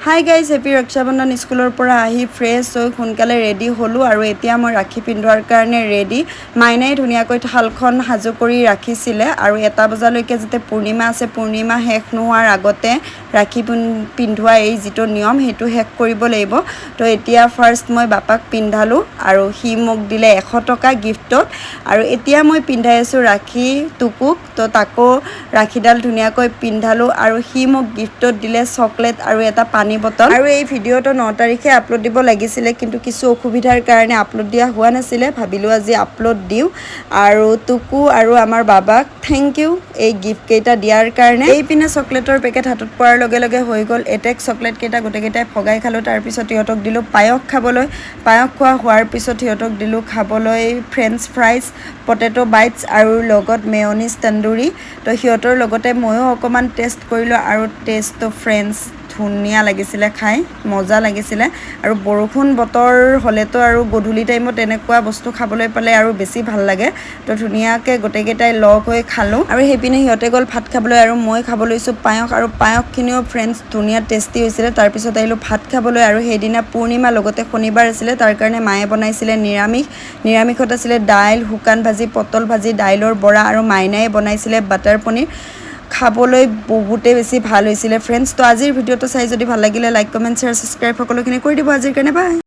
hi guys happy Rakshabandhan স্কুলৰ পৰা আহি ফ্ৰেছ হৈ সোনকালে ৰেডি হ'লোঁ আৰু এতিয়া মই ৰাখি পিন্ধোৱাৰ কাৰণে ৰেডি মাইনাই ধুনীয়াকৈ থালখন সাজু কৰি ৰাখিছিলে আৰু 1 বজালৈকে যেতিয়া পূৰ্ণিমা আছে পূৰ্ণিমা শেষ নোহোৱাৰ আগতে ৰাখি পিন্ধোৱা এই যিটো নিয়ম সেইটো শেষ কৰিব লাগিব তো এতিয়া ফাৰ্ষ্ট মই বাপাক পিন্ধালোঁ আৰু সি মোক দিলে 100 টকা গিফ্টত আৰু এতিয়া মই পিন্ধাই আছোঁ ৰাখি টুকুক তো তাকো ৰাখিডাল ধুনীয়াকৈ পিন্ধালোঁ আৰু সি মোক গিফ্টত দিলে চকলেট আৰু এটা পানী বটল আৰু এই ভিডিঅ'টো 9 তাৰিখে আপলোড দিব লাগিছিলে কিন্তু কিছু অসুবিধাৰ কাৰণে আপলোড দিয়া হোৱা নাছিলে ভাবিলোঁ আজি আপলোড দিওঁ আৰু টুকু আৰু আমাৰ বাবাক থেংক ইউ এই গিফ্ট কেইটা দিয়াৰ কাৰণে এই পিনে চকলেটৰ পেকেট হাতত পোৱাৰ লগে লগে হৈ গ'ল এটেক চকলেট কেইটা গোটেইকেইটাই ভগাই খালোঁ তাৰপিছত সিহঁতক দিলোঁ পায়স খাবলৈ পায়স খোৱা হোৱাৰ পিছত সিহঁতক দিলোঁ খাবলৈ ফ্ৰেঞ্চ ফ্ৰাইজ পটেটো বাইটছ আৰু লগত মেয়নিজ তন্দুৰী তো সিহঁতৰ লগতে ময়ো অকণমান টেষ্ট কৰিলোঁ আৰু টেষ্টটো ফ্ৰেঞ্চ ধুনীয়া লাগিছিলে খাই মজা লাগিছিলে আৰু বৰষুণ বতৰ হ'লেতো আৰু গধূলি টাইমত এনেকুৱা বস্তু খাবলৈ পালে আৰু বেছি ভাল লাগে তো ধুনীয়াকৈ গোটেইকেইটাই লগ হৈ খালোঁ আৰু সেইপিনে সিহঁতে গ'ল ভাত খাবলৈ আৰু মই খাব লৈছোঁ পায়স আৰু পায়সখিনিও ফ্ৰেণ্ডছ ধুনীয়া টেষ্টি হৈছিলে তাৰপিছত আহিলোঁ ভাত খাবলৈ আৰু সেইদিনা পূৰ্ণিমা লগতে শনিবাৰ আছিলে তাৰ কাৰণে মায়ে বনাইছিলে নিৰামিষত আছিলে দাইল শুকান ভাজি পটল ভাজি দাইলৰ বৰা আৰু মাইনাই বনাইছিলে বাটাৰ পনীৰ খাবলৈ বহুতেই বেছি ভাল হৈছিলে ফ্ৰেণ্ডছ তো আজিৰ ভিডিঅ'টো চাই যদি ভাল লাগিলে লাইক কমেণ্ট শ্বেয়াৰ ছাবস্ক্ৰাইব সকলোখিনি কৰি দিব আজিৰ কাৰণে বাই